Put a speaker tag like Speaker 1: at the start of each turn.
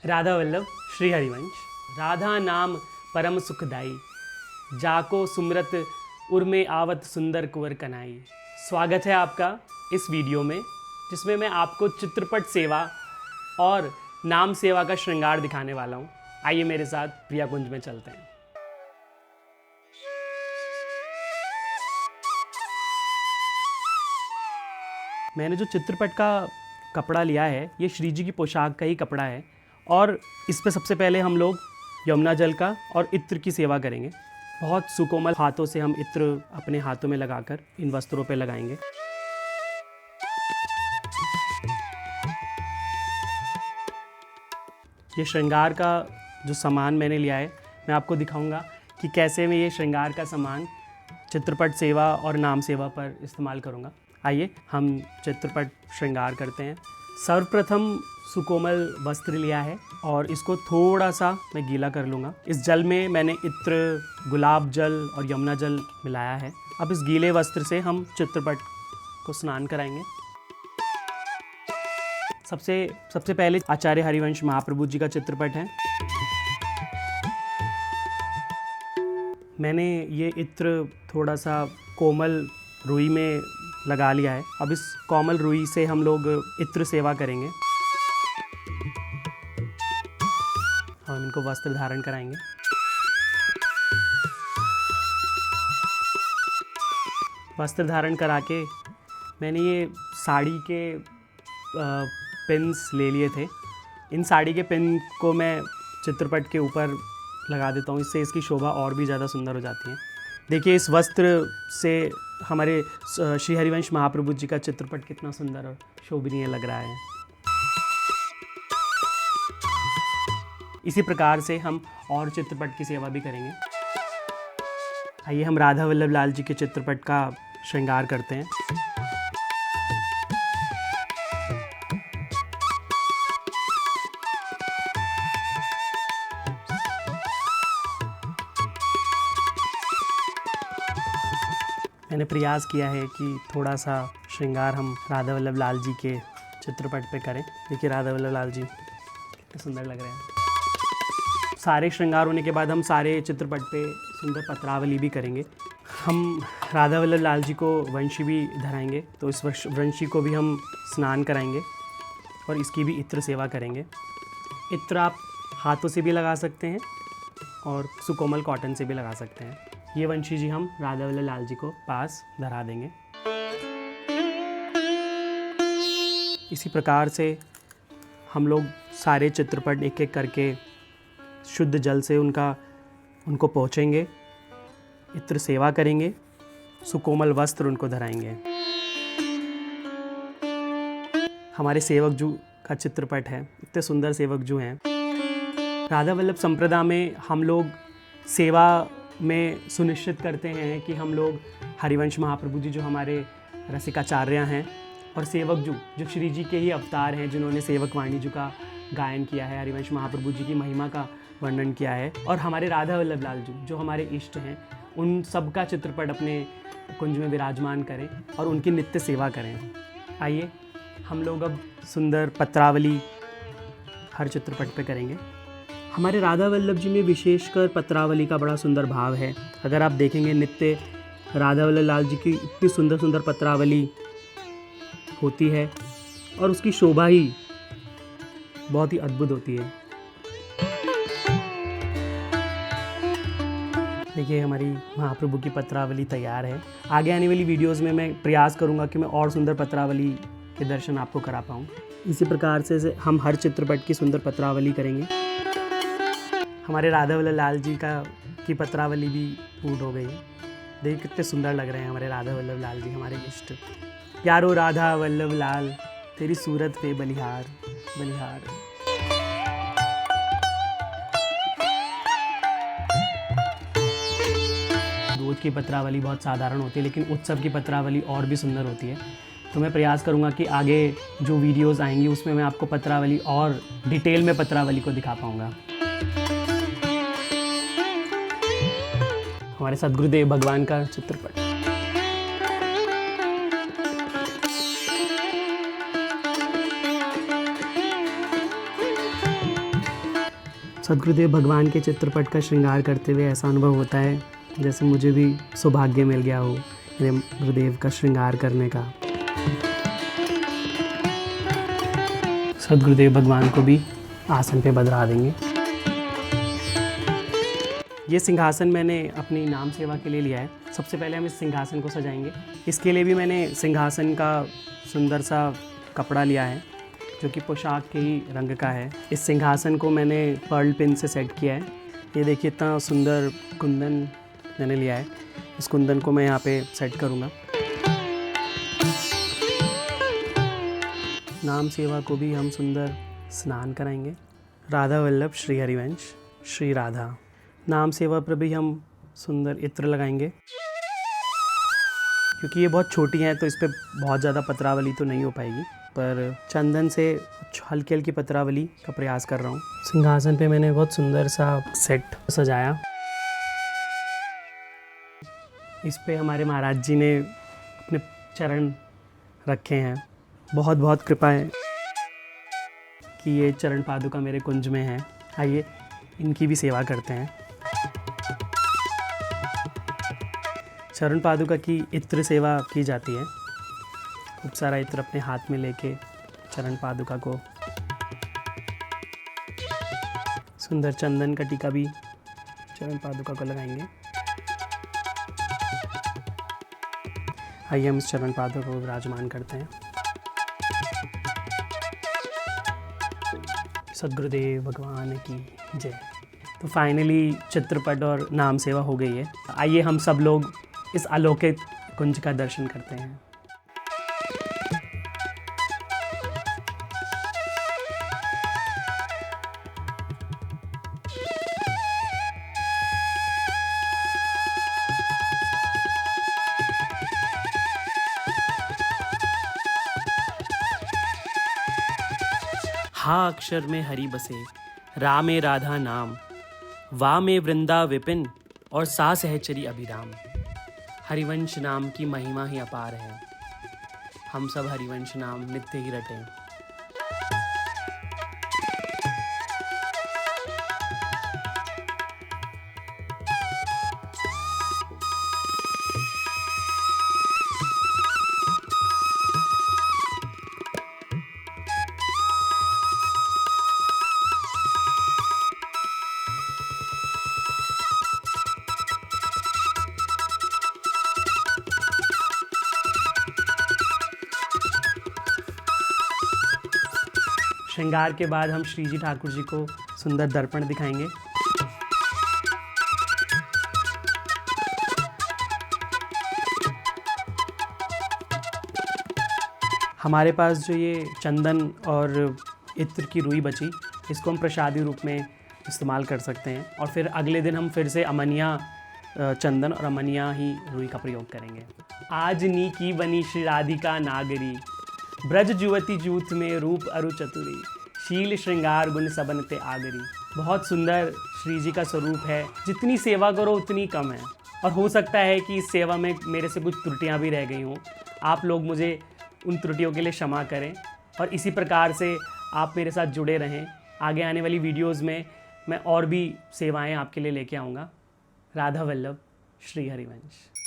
Speaker 1: राधा वल्लभ श्री हरिवंश। राधा नाम परम सुखदाई, जाको सुमरत उर्मे आवत सुंदर कुंवर कनाई। स्वागत है आपका इस वीडियो में, जिसमें मैं आपको चित्रपट सेवा और नाम सेवा का श्रृंगार दिखाने वाला हूँ। आइए मेरे साथ प्रिया कुंज में चलते हैं। मैंने जो चित्रपट का कपड़ा लिया है, ये श्री जी की पोशाक का ही कपड़ा है और इस पे सबसे पहले हम लोग यमुना जल का और इत्र की सेवा करेंगे। बहुत सुकोमल हाथों से हम इत्र अपने हाथों में लगाकर इन वस्त्रों पे लगाएंगे। ये श्रृंगार का जो सामान मैंने लिया है, मैं आपको दिखाऊंगा कि कैसे मैं ये श्रृंगार का सामान चित्रपट सेवा और नाम सेवा पर इस्तेमाल करूंगा। आइए हम चित्रपट श्रृंगार करते हैं। सर्वप्रथम सुकोमल वस्त्र लिया है और इसको थोड़ा सा मैं गीला कर लूँगा। इस जल में मैंने इत्र, गुलाब जल और यमुना जल मिलाया है। अब इस गीले वस्त्र से हम चित्रपट को स्नान कराएंगे। सबसे पहले आचार्य हरिवंश महाप्रभु जी का चित्रपट है। मैंने ये इत्र थोड़ा सा कोमल रुई में लगा लिया है। अब इस कोमल रुई से हम लोग इत्र सेवा करेंगे। हम इनको वस्त्र धारण कराएंगे। वस्त्र धारण करा के मैंने ये साड़ी के पिन्स ले लिए थे। इन साड़ी के पिन को मैं चित्रपट के ऊपर लगा देता हूँ। इससे इसकी शोभा और भी ज़्यादा सुंदर हो जाती है। देखिए इस वस्त्र से हमारे श्री हरिवंश महाप्रभु जी का चित्रपट कितना सुंदर और शोभनीय लग रहा है। इसी प्रकार से हम और चित्रपट की सेवा भी करेंगे। आइए हम राधा वल्लभ लाल जी के चित्रपट का श्रृंगार करते हैं। मैंने प्रयास किया है कि थोड़ा सा श्रृंगार हम राधा वल्लभ लाल जी के चित्रपट पे करें। देखिए राधा वल्लभ लाल जी कितने सुंदर लग रहे हैं। सारे श्रृंगार होने के बाद हम सारे चित्रपट पे सुंदर पत्रावली भी करेंगे। हम राधा वल्लभ लाल जी को वंशी भी धराएंगे, तो इस वंशी को भी हम स्नान कराएंगे और इसकी भी इत्र सेवा करेंगे। इत्र आप हाथों से भी लगा सकते हैं और सुकोमल कॉटन से भी लगा सकते हैं। ये वंशी जी हम राधा वल्लभ लाल जी को पास धरा देंगे। इसी प्रकार से हम लोग सारे चित्रपट एक एक करके शुद्ध जल से उनको पोंछेंगे, इत्र सेवा करेंगे, सुकोमल वस्त्र उनको धराएंगे। हमारे सेवक जू का चित्रपट है। इतने सुंदर सेवक जू हैं। राधा वल्लभ संप्रदाय में हम लोग सेवा में सुनिश्चित करते हैं कि हम लोग हरिवंश महाप्रभु जी जो हमारे रसिकाचार्य हैं और सेवक जू जो श्री जी के ही अवतार हैं, जिन्होंने सेवक वाणी जी का गायन किया है, हरिवंश महाप्रभु जी की महिमा का वर्णन किया है, और हमारे राधा वल्लभ लाल जी जो हमारे इष्ट हैं, उन सब का चित्रपट अपने कुंज में विराजमान करें और उनकी नित्य सेवा करें। आइए हम लोग अब सुंदर पत्रावली हर चित्रपट पे करेंगे। हमारे राधा वल्लभ जी में विशेषकर पत्रावली का बड़ा सुंदर भाव है। अगर आप देखेंगे नित्य राधा वल्लभ लाल जी की इतनी सुंदर सुंदर पत्रावली होती है और उसकी शोभा ही बहुत ही अद्भुत होती है। देखिए हमारी महाप्रभु की पत्रावली तैयार है। आगे आने वाली वीडियोस में मैं प्रयास करूंगा कि मैं और सुंदर पत्रावली के दर्शन आपको करा पाऊँ। इसी प्रकार से हम हर चित्रपट की सुंदर पत्रावली करेंगे। हमारे राधा वल्लभ लाल जी की पत्रावली भी पूर्ण हो गई है। देखिए कितने सुंदर लग रहे हैं हमारे राधा वल्लभ लाल जी, हमारे इष्ट। यारो राधा वल्लभ लाल, तेरी सूरत पे बलिहार बलिहार। दूध की पत्रावली बहुत साधारण होती है, लेकिन उत्सव की पत्रावली और भी सुंदर होती है। तो मैं प्रयास करूंगा कि आगे जो वीडियोस आएंगी उसमें मैं आपको पत्रावली और डिटेल में पत्रावली को दिखा पाऊंगा। हमारे सद्गुरुदेव भगवान का चित्रपट। सद्गुरुदेव भगवान के चित्रपट का श्रृंगार करते हुए ऐसा अनुभव होता है जैसे मुझे भी सौभाग्य मिल गया हो मेरे गुरुदेव का श्रृंगार करने का। सद्गुरुदेव भगवान को भी आसन पे बदला देंगे। ये सिंहासन मैंने अपनी नाम सेवा के लिए लिया है। सबसे पहले हम इस सिंहासन को सजाएंगे। इसके लिए भी मैंने सिंहासन का सुंदर सा कपड़ा लिया है जो कि पोशाक के ही रंग का है। इस सिंहासन को मैंने पर्ल पिन से सेट किया है। ये देखिए इतना सुंदर कुंदन मैंने लिया है। इस कुंदन को मैं यहाँ पे सेट करूँगा। नाम सेवा को भी हम सुंदर स्नान कराएंगे। राधा वल्लभ श्री हरिवंश श्री राधा। नाम सेवा पर भी हम सुंदर इत्र लगाएंगे। क्योंकि ये बहुत छोटी हैं तो इस पर बहुत ज़्यादा पत्रावली तो नहीं हो पाएगी, पर चंदन से हल्की हल्की पत्रावली का प्रयास कर रहा हूँ। सिंहासन पे मैंने बहुत सुंदर सा सेट सजाया। इस पे हमारे महाराज जी ने अपने चरण रखे हैं। बहुत बहुत कृपा है कि ये चरण पादुका मेरे कुंज में है। आइए इनकी भी सेवा करते हैं। चरण पादुका की इत्र सेवा की जाती है। खूब सारा इत्र अपने हाथ में लेके चरण पादुका को सुंदर चंदन का टीका भी चरण पादुका को लगाएंगे। आइए हम इस चरण पादुका को विराजमान करते हैं। सद्गुरुदेव भगवान की जय। तो फाइनली चित्रपट और नाम सेवा हो गई है। आइए हम सब लोग इस अलौकिक कुंज का दर्शन करते हैं। हा अक्षर में हरि बसे, रा में राधा नाम, वा में वृंदा विपिन और सा सहचरी अभिराम। हरिवंश नाम की महिमा ही अपार है। हम सब हरिवंश नाम नित्य ही रटें। श्रृंगार के बाद हम श्री जी ठाकुर जी को सुंदर दर्पण दिखाएंगे। हमारे पास जो ये चंदन और इत्र की रुई बची, इसको हम प्रसादी रूप में इस्तेमाल कर सकते हैं। और फिर अगले दिन हम फिर से अमनिया चंदन और अमनिया ही रुई का प्रयोग करेंगे। आज नी की बनी श्री राधिका नागरी, ब्रज जुवती जूथ में रूप अरु चतुरी, शील श्रृंगार गुण सबन ते आगरी। बहुत सुंदर श्री जी का स्वरूप है। जितनी सेवा करो उतनी कम है। और हो सकता है कि इस सेवा में मेरे से कुछ त्रुटियां भी रह गई हों। आप लोग मुझे उन त्रुटियों के लिए क्षमा करें और इसी प्रकार से आप मेरे साथ जुड़े रहें। आगे आने वाली वीडियोस में मैं और भी सेवाएं आपके लिए लेके आऊँगा। राधा वल्लभ श्री हरिवंश।